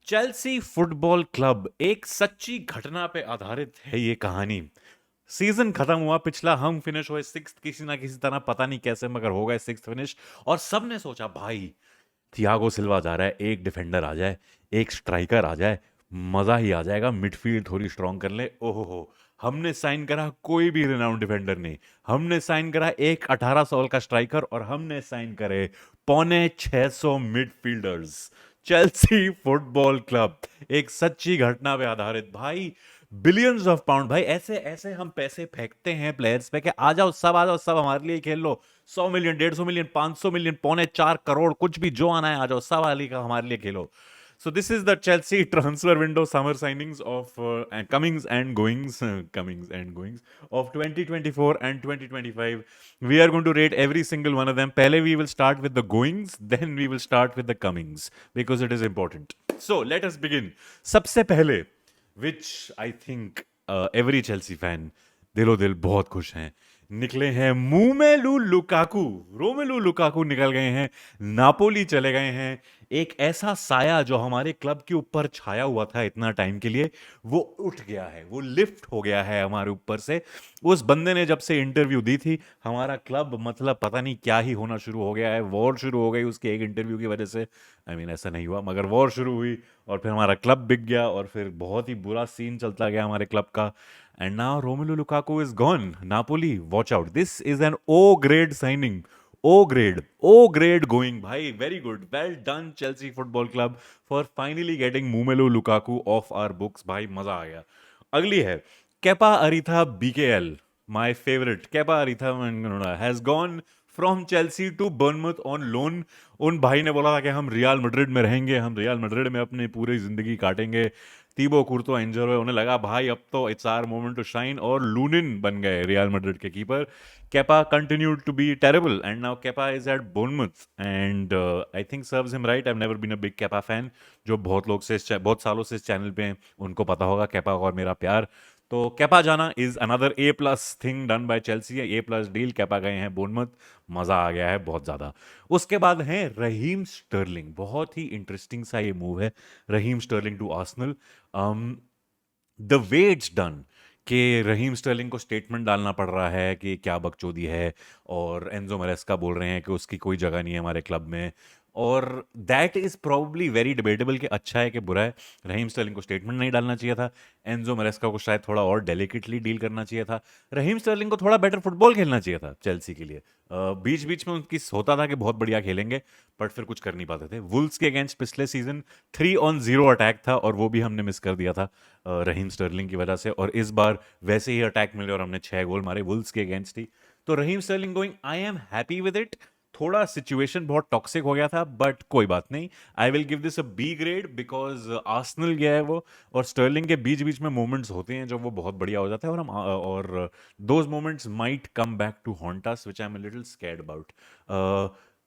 Chelsea football club एक सच्ची घटना पे आधारित है ये कहानी। सीजन खत्म हुआ पिछला, हम फिनिश हुए सिक्स्थ किसी ना किसी तरह, पता नहीं कैसे मगर हो गए सिक्स्थ फिनिश। और सबने सोचा भाई थियागो सिल्वा जा रहा है, एक डिफेंडर आ जाए, एक स्ट्राइकर आ जाए, मजा ही आ जाएगा, मिडफील्ड थोड़ी स्ट्रांग कर ले। ओहो हो, हमने साइन करा कोई भी रिनाउंड डिफेंडर नहीं, हमने साइन करा एक 18 साल का स्ट्राइकर और हमने साइन करे पौने 600 मिडफील्डर्स। चेल्सी फुटबॉल क्लब एक सच्ची घटना पे आधारित भाई। बिलियंस ऑफ पाउंड भाई, ऐसे ऐसे हम पैसे फेंकते हैं प्लेयर्स पे कि आ जाओ सब, आ जाओ सब हमारे लिए खेल लो। 100 मिलियन, 150 मिलियन, 500 मिलियन, पौने 4 करोड़, कुछ भी जो आना है आ जाओ, सब वाली का हमारे लिए खेलो। So this is the Chelsea transfer window summer signings of comings and goings, comings and goings of 2024 and 2025. We are going to rate every single one of them. Pehle we will start with the goings, then we will start with the comings because it is important. So let us begin. सबसे पहले, which I think every Chelsea fan दिलो दिल बहुत खुश हैं, निकले हैं मुमेलू Lukaku. Romelu Lukaku निकल गए हैं, नापोली चले गए हैं। एक ऐसा साया जो हमारे क्लब के ऊपर छाया हुआ था इतना टाइम के लिए, वो उठ गया है, वो लिफ्ट हो गया है हमारे ऊपर से। उस बंदे ने जब से इंटरव्यू दी थी, हमारा क्लब मतलब पता नहीं क्या ही होना शुरू हो गया है। वॉर शुरू हो गई उसके एक इंटरव्यू की वजह से। आई मीन ऐसा नहीं हुआ मगर वॉर शुरू हुई और फिर हमारा क्लब बिक गया और फिर बहुत ही बुरा सीन चलता गया हमारे क्लब का। And now Romelu Lukaku is gone. Napoli, watch out. This is an O grade signing. O grade going. Bhai, very good. Well done, Chelsea Football Club, for finally getting Mumelu Lukaku off our books. भाई मजा आ गया। अगली है Kepa अरीथा BKL. My favorite. Kepa अरीथा has gone from Chelsea to Bournemouth on loan. उन भाई ने बोला था कि हम रियल मैड्रिड में रहेंगे, हम रियल मैड्रिड में अपनी पूरी जिंदगी काटेंगे। तीबो कुर्तो इंजर हुए, उन्हें लगा भाई अब तो it's our moment to shine, और लूनिन बन गए रियल मैड्रिड के keeper. Kepa continued to be terrible and now Kepa is at Bournemouth and I think serves him right. I have never been a big Kepa fan. जो बहुत सालों से इस channel पे हैं उनको पता होगा केपा और मेरा प्यार। तो केपा जाना is another A plus thing done by Chelsea, A plus deal. Kepa गए हैं बोर्नमथ, मजा आ गया है बहुत ज्यादा। उसके बाद है रहीम स्टर्लिंग। बहुत ही इंटरेस्टिंग सा ये मूव है, Raheem Sterling to Arsenal. The way it's done कि रहीम स्टर्लिंग को स्टेटमेंट डालना पड़ रहा है कि क्या बकचोदी है, और एंजो मरेस्का बोल रहे हैं कि उसकी कोई जगह नहीं है हमारे क्लब में। और that is probably very debatable कि अच्छा है कि बुरा है। रहीम स्टर्लिंग को स्टेटमेंट नहीं डालना चाहिए था, एंजो मरेस्का को शायद थोड़ा और डेलिकेटली डील करना चाहिए था, रहीम स्टर्लिंग को थोड़ा बेटर फुटबॉल खेलना चाहिए था चेल्सी के लिए। बीच बीच में उनकी होता था कि बहुत बढ़िया खेलेंगे, बट फिर कुछ कर नहीं पाते थे। वुल्स के अगेंस्ट पिछले सीजन 3-0 अटैक था और वो भी हमने मिस कर दिया था रहीम स्टर्लिंग की वजह से। और इस बार वैसे ही अटैक मिले और हमने 6 गोल मारे वुल्स के अगेंस्ट ही। तो Raheem Sterling going, I am happy with it. थोड़ा सिचुएशन बहुत टॉक्सिक हो गया था बट कोई बात नहीं। I will give this a B grade because Arsenal गया है वो, और स्टर्लिंग के बीच बीच में मोमेंट्स होते हैं जो वो बहुत बढ़िया हो जाता है, और हम और those moments might come back to haunt us which I am a little scared about.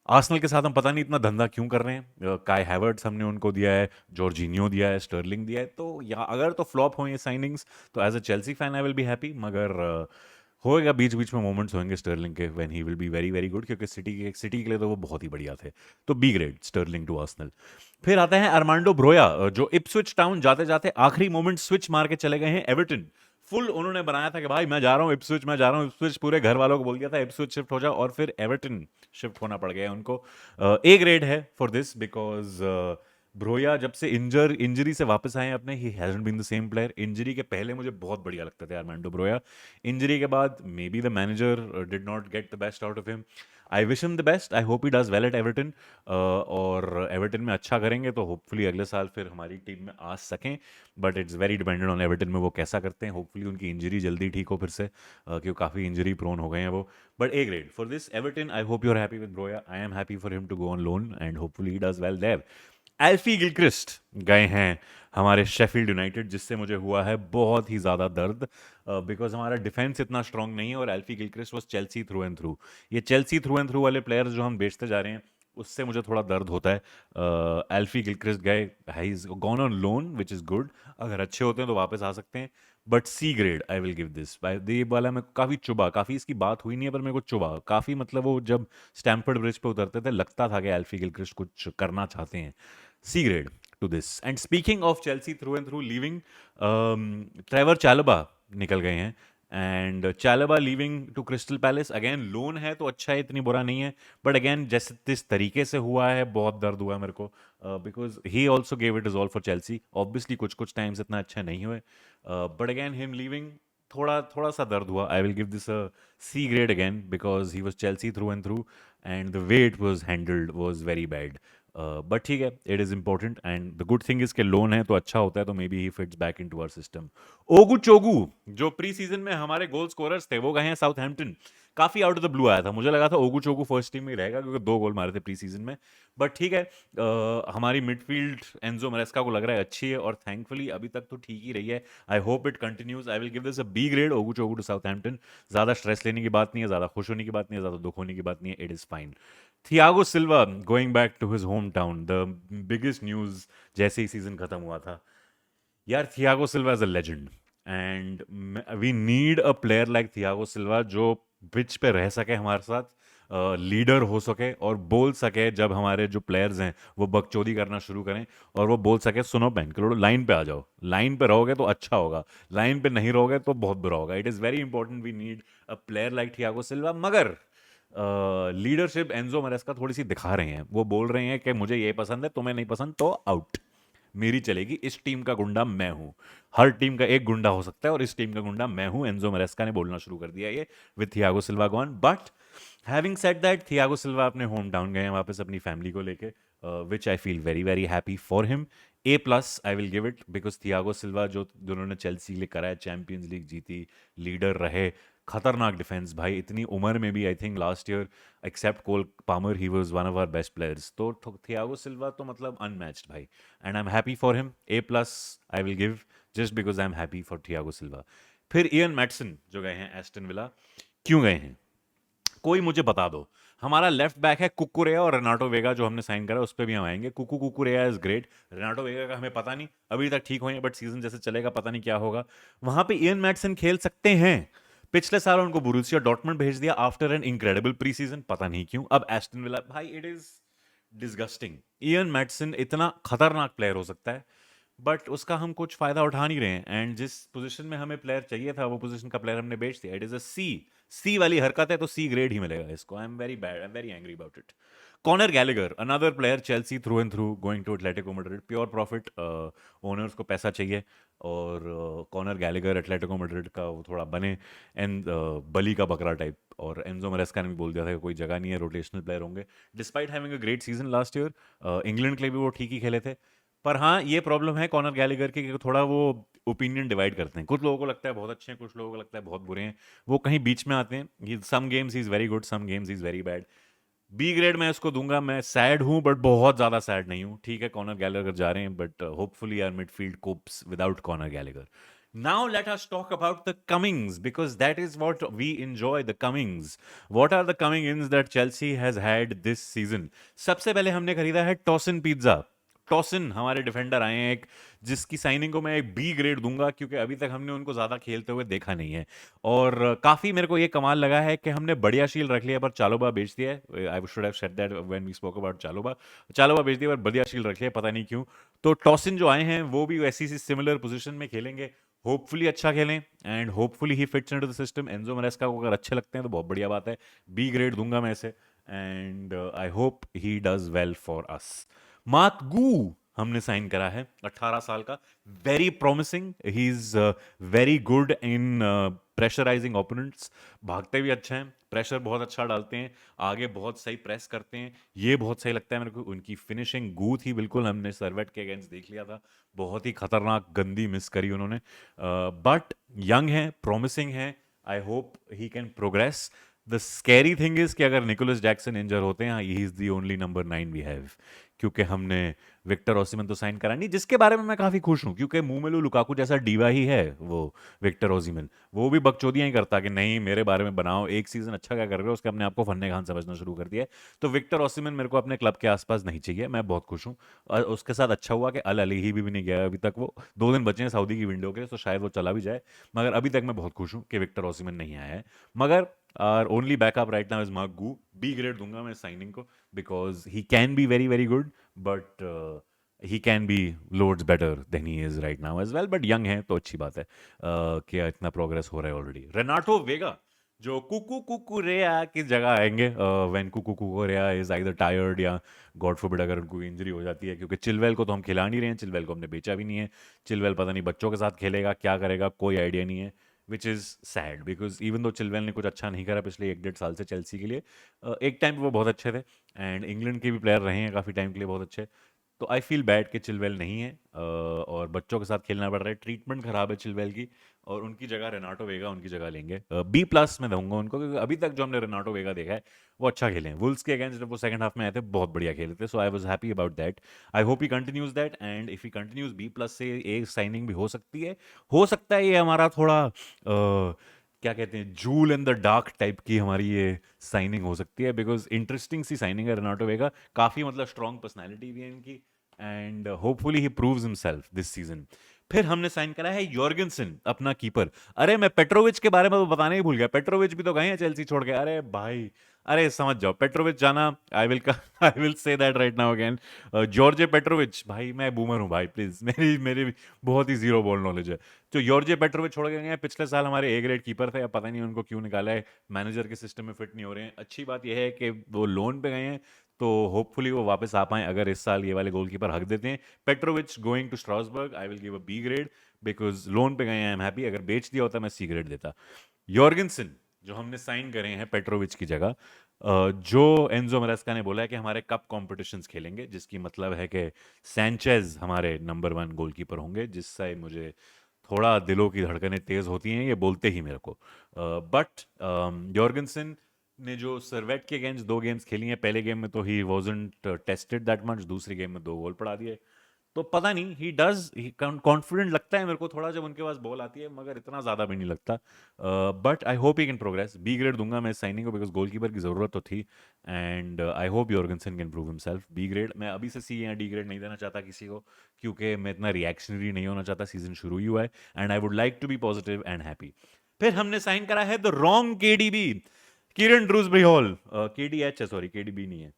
Arsenal के साथ हम पता नहीं इतना धंधा क्यों कर रहे हैं। काय हैवर्ट्स हमने उनको दिया है, जॉर्जिनियो दिया है, स्टर्लिंग दिया है, तो यहाँ अगर तो फ्लॉप हो ये साइनिंग्स तो as a Chelsea fan I will be happy. मगर होएगा बीच बीच में मोमेंट्स होंगे स्टर्लिंग के when he will be very very good, क्योंकि सिटी के लिए तो वो बहुत ही बढ़िया थे। तो B grade Sterling to Arsenal. फिर आते हैं अरमांडो ब्रोया, जो इप्सविच टाउन जाते जाते आखिरी मोमेंट स्विच मार के चले गए हैं एवर्टन। फुल उन्होंने बनाया था कि भाई मैं जा रहा हूँ इप्सविच, मैं जा रहा हूँ इप्सविच, पूरे घर वालों को बोल दिया था इप्सविच शिफ्ट हो जाओ, और फिर एवर्टन शिफ्ट होना पड़ गया उनको। ए ग्रेड है फॉर दिस बिकॉज ब्रोया जब से इंजरी से वापस आए हैं अपने, he hasn't been the same player. Injury के पहले मुझे बहुत बढ़िया लगता था आर्मांडो ब्रोया, इंजरी के बाद may be the manager did not get the best out of him. I wish him the best, I hope he does well at Everton, और एवर्टन में अच्छा करेंगे तो होपफुली अगले साल फिर हमारी टीम में आ सकें। But it's very dependent on Everton में वो कैसा करते हैं। होपफुली उनकी इंजरी जल्दी ठीक हो फिर से, क्योंकि काफ़ी इंजरी प्रोन हो गए हैं वो। But a grade for this Everton. I hope you are happy with Broja, I am happy for him to go on loan and hopefully he does well there. Alfie Gilchrist गए हैं हमारे Sheffield United, जिससे मुझे हुआ है बहुत ही ज़्यादा दर्द, बिकॉज हमारा डिफेंस इतना स्ट्रांग नहीं है, और Alfie Gilchrist was Chelsea through and through. ये चेल्सी थ्रू एंड थ्रू वाले प्लेयर्स जो हम बेचते जा रहे हैं उससे मुझे थोड़ा दर्द होता है। एल्फी गिलक्रिस्ट गए, he is gone on loan which is good, अगर अच्छे होते हैं तो वापस आ सकते हैं। But C grade I will give this. ये वाला मैं काफ़ी चुभा, काफ़ी इसकी बात हुई नहीं है पर मेरे को चुभा काफ़ी, मतलब वो जब स्टैम्फर्ड ब्रिज पे उतरते थे लगता था कि एल्फी गिलक्रिस्ट कुछ करना चाहते हैं। C grade. to this. And speaking of Chelsea through and through leaving, Trevoh Chalobah निकल गए हैं. And Chalobah leaving to Crystal Palace, again loan है तो अच्छा है, इतनी बुरा नहीं है. बट अगेन जैसे जिस तरीके से हुआ है बहुत दर्द हुआ मेरे को, because he also gave it is all for Chelsea. Obviously कुछ कुछ टाइम्स इतना अच्छा नहीं हुए, बट अगेन हिम लीविंग थोड़ा थोड़ा सा दर्द हुआ. I will give this a C grade again because he was Chelsea through and through and the way it was handled was very bad. But ठीक है, it is important and the good thing is के loan है तो अच्छा होता है, तो maybe he fits back into our system. Ugochukwu जो प्री सीजन में हमारे गोल स्कोरर्स थे वो गए हैं साउथहैम्पटन. काफी आउट ऑफ द ब्लू आया था, मुझे लगा था ओगू चोगू फर्स्ट टीम में ही रहेगा क्योंकि 2 गोल मारे थे प्री सीजन में. बट ठीक है, हमारी मिडफील्ड एंजो मरेस्का को लग रहा है अच्छी है और थैंकफुली अभी तक तो ठीक ही रही है. I hope it continues. I will give this a B grade Ugochukwu to Southampton. ज्यादा स्ट्रेस लेने की बात नहीं है, ज्यादा खुश होने की बात नहीं है, ज्यादा दुख होने की बात नहीं है. It is fine. Thiago Silva going back to his home town, the biggest news जैसे ही सीजन खत्म हुआ था. यार Thiago Silva is a legend and we need a player like Thiago Silva जो पिच पे रह सके हमारे साथ, लीडर हो सके और बोल सके जब हमारे जो प्लेयर्स हैं वो बकचोदी करना शुरू करें, और वो बोल सके सुनो बैंक करोड़ो लाइन पे आ जाओ. लाइन पे रहोगे तो अच्छा होगा, लाइन पे नहीं रहोगे तो बहुत बुरा होगा. It is very important, we need a player like Thiago Silva. मगर लीडरशिप एंजो मरेस्का थोड़ी सी दिखा रहे हैं. वो बोल रहे हैं कि मुझे ये पसंद है, तुम्हें नहीं पसंद तो आउट, मेरी चलेगी, इस टीम का गुंडा मैं हूं. हर टीम का एक गुंडा हो सकता है और इस टीम का गुंडा मैं हूं. एंजो मरेस्का ने बोलना शुरू कर दिया ये with Thiago Silva gone. But having said that, Thiago Silva अपने होम टाउन गए हैं वापस अपनी फैमिली को लेके, which I feel very very happy for him. A plus I will give it because Thiago Silva जो जिन्होंने चेल्सी के लिए करा है, चैंपियंस लीग जीती, लीडर रहे, खतरनाक डिफेंस भाई, इतनी उम्र में भी. I think last year except Cole Palmer he was one of our best players. तो थियागो सिल्वा तो मतलब अनमैच्ड भाई, and I am happy for him. A plus I will give just because I am happy for Thiago Silva. फिर Ian Mattson जो गए हैं Aston villa, क्यों गए हैं कोई मुझे बता दो. हमारा लेफ्ट बैक है कुकुरेया और रेनाटो वेगा जो हमने साइन करा, उस पर भी हम आएंगे. कुकुरेया इज ग्रेट, रेनाटो वेगा का हमें पता नहीं, अभी तक ठीक हुए, बट सीजन जैसे चलेगा पता नहीं क्या होगा. वहां पे इयन मैटसन खेल सकते हैं. पिछले साल उनको बोरुसिया डॉर्टमंड भेज दिया after an incredible pre season, पता नहीं क्यों. अब एस्टन विला, भाई it is disgusting. Ian Mattson इतना खतरनाक प्लेयर हो सकता है बट उसका हम कुछ फायदा उठा नहीं रहे हैं. एंड जिस पोजीशन में हमें प्लेयर चाहिए था वो पोजीशन का प्लेयर हमने बेच दिया. इट इज अ सी वाली हरकत है, तो सी ग्रेड ही मिलेगा इसको. I am very bad, I am very angry about it. Conor Gallagher another player Chelsea through and through going to Atletico Madrid, pure profit. Owners को पैसा चाहिए और कॉनर गैलेगर एटलेटिको मैड्रिड का वो थोड़ा बने एंड बली का बकरा टाइप. और एंजो मरेस्का ने भी बोल दिया था कि कोई जगह नहीं है, रोटेशनल प्लेयर होंगे. Despite having a great season last year, England के लिए भी वो ठीक ही खेले थे. पर हाँ ये प्रॉब्लम है कॉनर गैलेगर की कि थोड़ा वो ओपिनियन डिवाइड करते हैं. कुछ लोगों को लगता है बहुत अच्छे हैं, कुछ लोगों को लगता है बहुत बुरे हैं, वो कहीं बीच में आते हैं. Some games is very good, some games is very bad. B grade मैं इसको दूंगा. मैं सैड हूं बट बहुत ज्यादा सैड नहीं हूं. ठीक है कॉनर गैलेगर जा रहे हैं but hopefully our midfield copes without Conor Gallagher. Now let us talk about the comings because that is what we enjoy, the comings. What are the coming ins that Chelsea has had this season? सबसे पहले हमने खरीदा है टॉसिन pizza. टॉसिन हमारे defender आए हैं एक, जिसकी साइनिंग को मैं एक बी ग्रेड दूंगा क्योंकि अभी तक हमने उनको ज़्यादा खेलते हुए देखा नहीं है. और काफ़ी मेरे को ये कमाल लगा है कि हमने बढ़िया शील रख लिया पर चालोबा बेच दिया है. I should have said that when we spoke about Chalobah. Chalobah बेच दिया पर बढ़िया शील रख लिया, पता नहीं क्यों. तो टॉसिन जो आए हैं वो भी ऐसी सी सिमिलर पोजीशन में खेलेंगे, होपफुली अच्छा खेलें and hopefully he fits into the system. Enzo Maresca को अगर अच्छे लगते हैं तो बहुत बढ़िया बात है, बी ग्रेड दूंगा मैं इसे. And I hope he does well for us. Marc Guiu हमने साइन करा है, 18 साल का, very promising. He is very good in pressurising opponents. भागते भी अच्छा हैं, प्रेशर बहुत अच्छा डालते हैं, आगे बहुत सही प्रेस करते हैं, ये बहुत सही लगता है मेरे को. उनकी फिनिशिंग गू थी बिल्कुल, हमने सर्वेट के अगेंस्ट देख लिया था, बहुत ही खतरनाक गंदी मिस करी उन्होंने. बट यंग है, प्रॉमिसिंग है. I hope he can progress. The scary thing is कि अगर निकोलस जैक्सन इंजर होते हैं, he is the only number 9 we have. क्योंकि हमने विक्टर ओसिमन तो साइन करा नहीं, जिसके बारे में मैं काफी खुश हूं क्योंकि मुमेलू लुकाकू जैसा डीवा ही है वो विक्टर ओसिमन. वो भी बकचोदियां ही करता कि नहीं मेरे बारे में बनाओ, एक सीजन अच्छा क्या कर रहे हो, उसके अपने आप को फन्ने खान समझना शुरू कर दिया है. तो विक्टर ओसिमन मेरे को अपने क्लब के आसपास नहीं चाहिए, मैं बहुत खुश हूं. और उसके साथ अच्छा हुआ कि अल अली ही भी नहीं गया अभी तक. वो 2 दिन बचे हैं सऊदी की विंडो के, तो शायद वो चला भी जाए. मगर अभी तक मैं बहुत खुश हूं कि विक्टर ओसिमन नहीं आया है. मगर our only backup right now is Marc Guiu. B grade दूंगा मैं साइनिंग को because he can be very very good. But he can be loads better than he is right now as well, but young है तो अच्छी बात है कि इतना प्रोग्रेस हो रहा है ऑलरेडी। रेनाटो वेगा जो कुकू कुकू रेया की जगह आएंगे व्हेन कुकू कुकू रेया इज आइदर टायर्ड या गॉड फॉरबिड अगर उनको इंजरी हो जाती है, क्योंकि चिलवेल को तो हम खिला नहीं रहे हैं, चिलवेल को हमने बेचा भी नहीं है। चिलवेल पता नहीं बच्चों के साथ खेलेगा क्या करेगा, कोई आइडिया नहीं है, which is sad because even though Chilwell ने कुछ अच्छा नहीं करा पिछले 1-1.5 साल से चेल्सी के लिए। एक टाइम पे वो बहुत अच्छे थे एंड इंग्लैंड के भी प्लेयर रहे हैं काफ़ी टाइम के लिए बहुत अच्छे। तो आई फील बैड कि चिलवेल नहीं है और बच्चों के साथ खेलना पड़ रहा है, ट्रीटमेंट खराब है चिलवेल की, और उनकी जगह रेनाटो वेगा उनकी जगह लेंगे। बी प्लस में दूंगा उनको, क्योंकि अभी तक जो हमने रेनाटो वेगा देखा है वो अच्छा खेले हैं। वुल्स के अगेंस्ट जब वो सेकंड हाफ में आए थे बहुत बढ़िया खेले थे, so I was happy about that. I hope he continues that, and if he continues B plus से एक साइनिंग भी हो सकती है। हो सकता है ये हमारा थोड़ा क्या कहते हैं joule in the dark type की हमारी ये साइनिंग हो सकती है, बिकॉज इंटरेस्टिंग सी साइनिंग है रेनाटो वेगा, काफ़ी मतलब स्ट्रॉन्ग पर्सनैलिटी भी है इनकी, and hopefully he proves himself this season. फिर हमने साइन करा है यॉर्गेनसन अपना कीपर। अरे मैं पेट्रोविच के बारे में तो बताने ही भूल गया, पेट्रोविच भी तो गए हैं चेल्सी छोड़ के। अरे भाई, अरे समझ जाओ पेट्रोविच जाना, I will say that right now again. Jorge Petrovich, भाई मैं बूमर हूँ भाई, प्लीज मेरी मेरी बहुत ही जीरो बॉल नॉलेज है। तो जॉर्जे पेट्रोविच छोड़ के गए हैं, पिछले साल हमारे ए ग्रेड कीपर थे, अब पता नहीं उनको क्यों निकाला है, मैनेजर के सिस्टम में फिट नहीं हो रहे हैं। अच्छी बात यह है कि वो लोन पे गए हैं, तो होपफुली वो वापस आ पाए अगर इस साल ये वाले गोलकीपर हक देते हैं। Petrovic going to Strasbourg, I will give a B grade because loan पे गए हैं, आई एम हैप्पी। अगर बेच दिया होता मैं सी ग्रेड देता। यॉर्गेनसन जो हमने साइन करे हैं पेट्रोविच की जगह, जो एंजो मरेस्का ने बोला है कि हमारे कप कॉम्पिटिशन्स खेलेंगे, जिसकी मतलब है कि सैंचेज हमारे नंबर 1 गोलकीपर होंगे, जिससे मुझे थोड़ा दिलों की धड़कनें तेज होती हैं ये बोलते ही मेरे को। बट यॉर्गेनसन ने जो सर्वेट के अगेंस्ट 2 गेम्स खेली हैं, पहले गेम में तो ही वॉजंट टेस्टेड दैट मच, दूसरी गेम में 2 गोल पड़ा दिए। तो पता नहीं, ही डज कॉन्फिडेंट लगता है मेरे को थोड़ा जब उनके पास बॉल आती है, मगर इतना ज़्यादा भी नहीं लगता। But I hope he can progress. B grade दूंगा मैं इस साइनिंग को, बिकॉज गोलकीपर की ज़रूरत तो थी, and I hope Jorgensen can prove himself. B grade मैं अभी से सी या डी ग्रेड नहीं देना चाहता किसी को, क्योंकि मैं इतना रिएक्शनरी नहीं होना चाहता, सीजन शुरू ही हुआ है, and I would like to be positive and happy. फिर हमने साइन करा है the wrong KDB, Kiernan Dewsbury Hall, KDH है सॉरी, केडीबी नहीं है,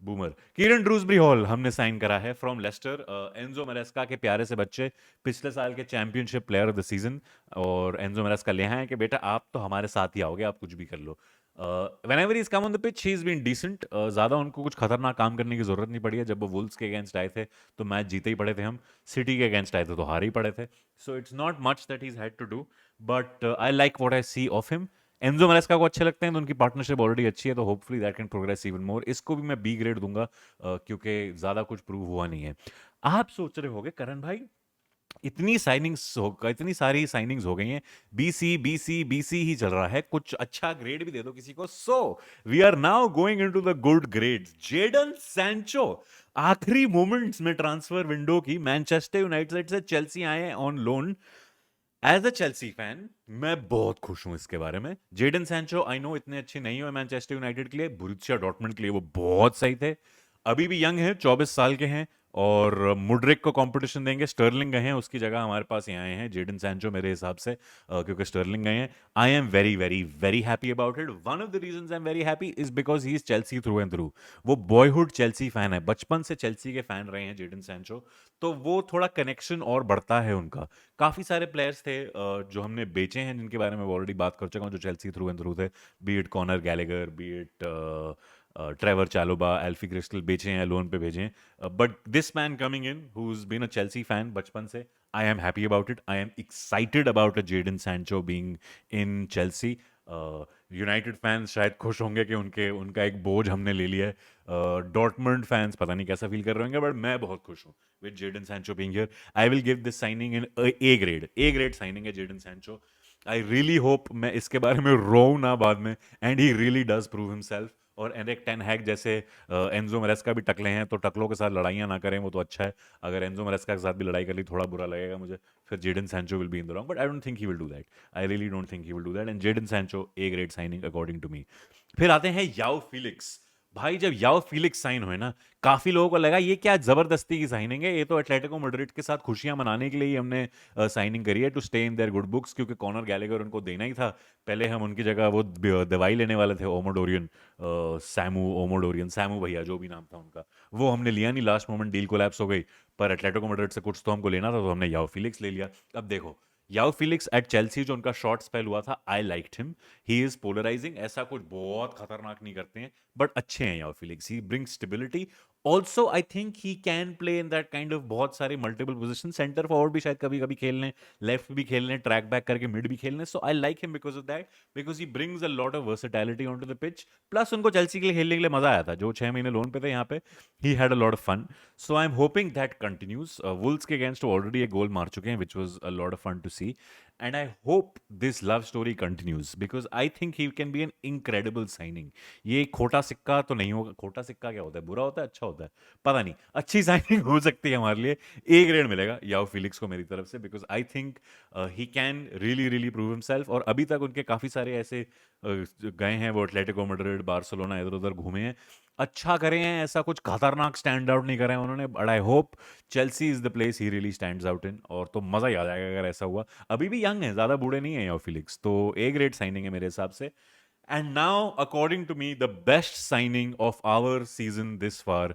बूमर। किरण ड्रूसबरी हॉल हमने साइन करा है फ्रॉम लेस्टर, एंजो मरेस्का के प्यारे से बच्चे, पिछले साल के championship player of the season, और एंजो मरेस्का ले आए हैं कि बेटा आप तो हमारे साथ ही आओगे, आप कुछ भी कर लो। Whenever he is come on the pitch he is been decent, ज़्यादा उनको कुछ खतरनाक काम करने की जरूरत नहीं पड़ी है। जब वो वुल्स के अगेंस्ट आए थे तो मैच जीते ही पड़े थे हम, सिटी के अगेंस्ट आए थे तो हार ही पड़े थे, so it's not much that he's had to do, but I like what I see of him. Enzo Maresca को अच्छे लगते हैं तो उनकी पार्टनरशिप ऑलरेडी अच्छी है, तो hopefully that can progress even more. इसको भी मैं बी ग्रेड दूंगा, क्योंकि ज़्यादा कुछ प्रूव हुआ नहीं है। आप सोच रहे होगे करण भाई, इतनी सारी साइनिंग्स हो गई हैं, बीसी बीसी बीसी ही चल रहा है, कुछ अच्छा ग्रेड भी दे दो किसी को। So we are now going into the good grades. Jadon Sancho आखिरी मोमेंट्स में ट्रांसफर विंडो की मैनचेस्टर यूनाइटेड से चेल्सी आए on loan. As a Chelsea fan मैं बहुत खुश हूं इसके बारे में। जेडन सैंचो आई नो इतने अच्छे नहीं हुए मैनचेस्टर यूनाइटेड के लिए, बोरुसिया डॉर्टमुंड के लिए वो बहुत सही थे, अभी भी यंग है, 24 साल के हैं, और मुड्रिक को कंपटीशन देंगे। स्टर्लिंग गए हैं, उसकी जगह हमारे पास यहाँ आए हैं जेडन सैंचो मेरे हिसाब से, क्योंकि स्टर्लिंग गए हैं। आई am very very very happy about it. One of the reasons I am very happy is because he is Chelsea through and through. वो बॉयहुड चेल्सी फैन है, बचपन से चेल्सी के फैन रहे हैं जेडन सैंचो, तो वो थोड़ा कनेक्शन और बढ़ता है उनका। काफ़ी सारे प्लेयर्स थे जो हमने बेचे हैं, जिनके बारे में ऑलरेडी बात कर चुका हूँ, जो चेल्सी थ्रू एंड थ्रू थे, be it Conor Gallagher, be it Trevoh Chalobah, Alfie क्रिस्टल, बेचे हैं, लोन पे भेजे हैं। But this man coming in who is been a Chelsea fan बचपन से, I am happy about it. I am excited about a Jadon Sancho being in Chelsea. United fans शायद खुश होंगे कि उनका एक बोझ हमने ले लिया है। डॉर्टमंड फैंस पता नहीं कैसा फील कर रहे होंगे, बट मैं बहुत खुश हूँ with Jadon Sancho being here. I will give this signing in A grade signing है Jadon Sancho. I really hope मैं इसके बारे में रोऊं ना बाद में, and he really does prove himself. और एरिक टेन हैग जैसे एंजो मरेस्का भी टकले हैं, तो टकलों के साथ लड़ाइयाँ ना करें, वो तो अच्छा है। अगर एंजो मरेस्का के साथ भी लड़ाई कर ली थोड़ा बुरा लगेगा मुझे, फिर Jadon Sancho will be in the wrong, but I don't think he will do that. I really don't think he will do that, and Jadon Sancho A grade signing according to me. फिर आते हैं Joao Felix, भाई जब याओ Felix sign हुए ना, काफी लोगों को लगा ये क्या जबरदस्ती की साइनिंग है, ये तो एटलेटिको मैड्रिड के साथ खुशियां मनाने के लिए ही हमने साइनिंग करी है to stay in their good books, क्योंकि कॉनर गैलेगर उनको देना ही था। पहले हम उनकी जगह वो दवाई लेने वाले थे, ओमोडोरियन, सैमू ओमोडोरियन, सैमू भैया जो भी नाम था उनका, वो हमने लिया नहीं, लास्ट मोमेंट डील कोलैप्स हो गई। पर एटलेटिको मैड्रिड से कुछ तो हमको लेना था, तो हमने याओ फिलिक्स ले लिया। अब देखो, याओ फिलिक्स एट चेल्सी जो उनका शॉर्ट स्पेल हुआ था, I liked him, he is polarising, ऐसा कुछ बहुत खतरनाक नहीं करते हैं, बट अच्छे हैं Joao Felix, he bring stability. Also I think he can play in that kind of बहुत सारे मल्टीपल पोजिशन, सेंटर फॉरवर्ड भी शायद कभी कभी खेल लें, लेफ्ट भी खेल लें, ट्रैक बैक करके मिड भी खेल लें। So I like him because of that, because he brings a lot of versatility on to the pitch. Plus उनको चेल्सी के लिए खेलने के लिए मजा आया था, जो 6 महीने लोन पे थे यहाँ पे, he had a lot of fun. So I am hoping that continues. Wolves के अगेंस्ट ऑलरेडी एक गोल मार चुके हैं, which was a lot of fun to see, and I hope this love story continues because I think he can be an incredible signing. ये खोटा सिक्का तो नहीं होगा, खोटा सिक्का क्या होता है, बुरा होता है अच्छा होता है, पता नहीं, अच्छी साइनिंग हो सकती है हमारे लिए। ए ग्रेड मिलेगा याओ फिलिक्स को मेरी तरफ से, because I think he can really really prove himself. और अभी तक उनके काफ़ी सारे ऐसे गए हैं, वो एटलेटिको मैड्रिड, बार्सिलोना, इधर उधर घूमे हैं, अच्छा करे हैं, ऐसा कुछ खतरनाक स्टैंड आउट नहीं करे हैं उन्होंने, but I hope Chelsea is the place he really stands out in, और तो मज़ा ही आ जाएगा अगर ऐसा हुआ। अभी भी यंग है, ज़्यादा बूढ़े नहीं है याओ फिलिक्स, तो ए ग्रेड साइनिंग है मेरे हिसाब से। And now, according to me, the best signing of our season this far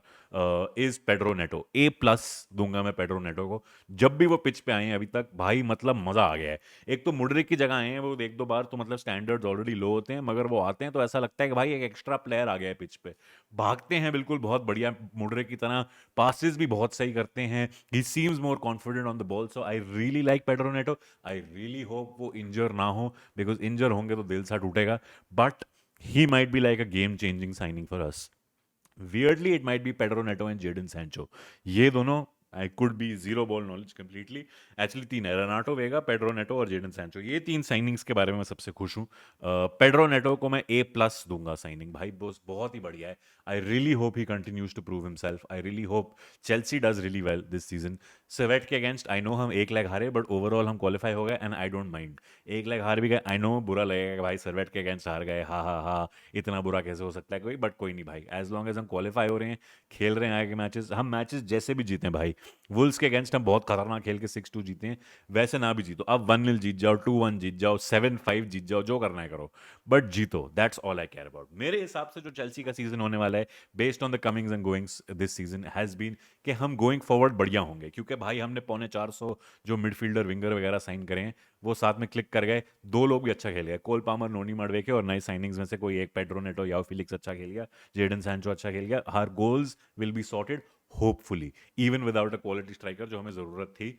is Pedro Neto. A plus दूंगा मैं पेड्रो नेटो को। जब भी वो पिच पे आए हैं अभी तक, भाई मतलब मजा आ गया है। एक तो मुडरिक की जगह आए हैं वो, एक दो बार तो मतलब स्टैंडर्ड्स ऑलरेडी लो होते हैं, मगर वो आते हैं तो ऐसा लगता है कि भाई एक एक्स्ट्रा प्लेयर आ गया है पिच पे। भागते हैं बिल्कुल बहुत बढ़िया मुडरिक की तरह, पासिस भी बहुत सही करते हैं, ही seems more confident on the ball. So I really like Pedro Neto. I really hope वो इंजर ना हो, बिकॉज इंजर होंगे तो दिल सा टूटेगा। But he might be like a game-changing signing for us. Weirdly, it might be Pedro Neto and Jadon Sancho. ये दोनों, I could be zero ball knowledge completely, actually तीन है, रेनाटो वेगा, पेड्रो नेटो और जेडन सैंचो, ये तीन signings के बारे में मैं सबसे खुश हूँ। पेड्रो नेटो को मैं ए प्लस दूंगा साइनिंग, भाई बॉस बहुत ही बढ़िया है। I really hope he continues to prove himself, I really hope Chelsea does really well this season. Servette के अगेंस्ट आई नो हम एक लेग हारे, बट ओवरऑल हम क्वालिफाई हो गए एंड आई डोंट माइंड। एक लेग हार भी गए, आई नो बुरा लगेगा कि भाई सर्वेट के अगेंस्ट हार गए, हा हा हा, इतना बुरा कैसे हो सकता है कोई, बट कोई नहीं भाई, एज लॉन्ग एज हम क्वालिफाई हो रहे हैं, खेल रहे हैं आगे मैचेस, हम मैचेस जैसे भी जीते हैं भाई, वुल्स के अगेंस्ट हम बहुत खतरनाक खेल के 6-2 जीते हैं, वैसे ना भी जीतो, अब 1-0 जीत जाओ, 2-1 जीत जाओ, 7-5 जीत जाओ, जो करना है करो, बट जीतो, that's all I care about. मेरे हिसाब से जो चेल्सी का सीजन होने वाला है, based on the comings and goings this season has been, कि हम गोइंग फॉरवर्ड बढ़िया होंगे, क्योंकि भाई हमने 450 जो मिडफील्डर विंगर वगैरह साइन करे हैं, वो साथ में क्लिक कर गए, दो लोग भी अच्छा खेल गए, कोल पामर, नोनी माडवेके, और नए साइनिंग्स में से कोई एक, पेड्रो नेटो, याओ फिलिक्स अच्छा खेल गया, जेडन सैंचो अच्छा खेल गया, हर goals will be sorted hopefully, even without a quality striker जो हमें जरूरत थी।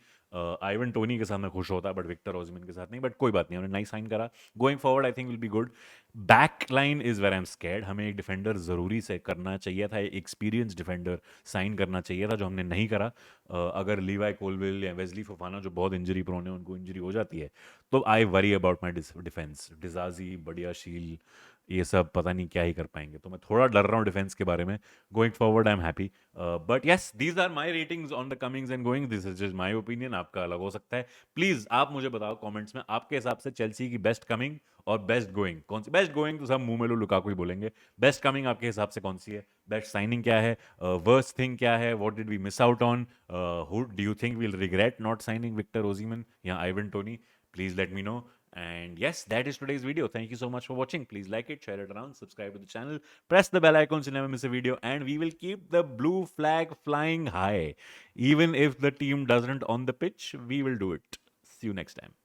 आइवन टोनी के साथ मैं खुश होता, बट विक्टर ओसिमन के साथ नहीं, बट कोई बात नहीं, हमने नाइस साइन करा। Going forward I think will be good. Back line is where I am scared, हमें एक डिफेंडर जरूरी से करना चाहिए था, एक्सपीरियंस डिफेंडर साइन करना चाहिए था, जो हमने नहीं करा। अगर लीवाई कोलविल या वेस्ली फोफाना जो बहुत इंजरी प्रोन है, उनको इंजरी हो जाती है, तो I worry about my defence. Disasi, बढ़िया शील, ये सब पता नहीं क्या ही कर पाएंगे, तो मैं थोड़ा डर रहा हूँ डिफेंस के बारे में। Going forward I am happy, but yes these are my ratings on the comings and going, this is just my opinion, आपका अलग हो सकता है। प्लीज आप मुझे बताओ कमेंट्स में, आपके हिसाब से चेल्सी की बेस्ट कमिंग और बेस्ट गोइंग कौन सी? बेस्ट गोइंग तो सब मुंह में लो लुकाकू ही बोलेंगे, बेस्ट कमिंग आपके हिसाब से कौन सी है? बेस्ट साइनिंग क्या है? वर्स्ट थिंग क्या है? What did we miss out on? Who do you think will regret not signing Victor Osimhen या Ivan Toney? Please let me know. And yes, that is today's video. Thank you so much for watching. Please like it, share it around, subscribe to the channel, press the bell icon so you never miss a video, and we will keep the blue flag flying high. Even if the team doesn't on the pitch, we will do it. See you next time.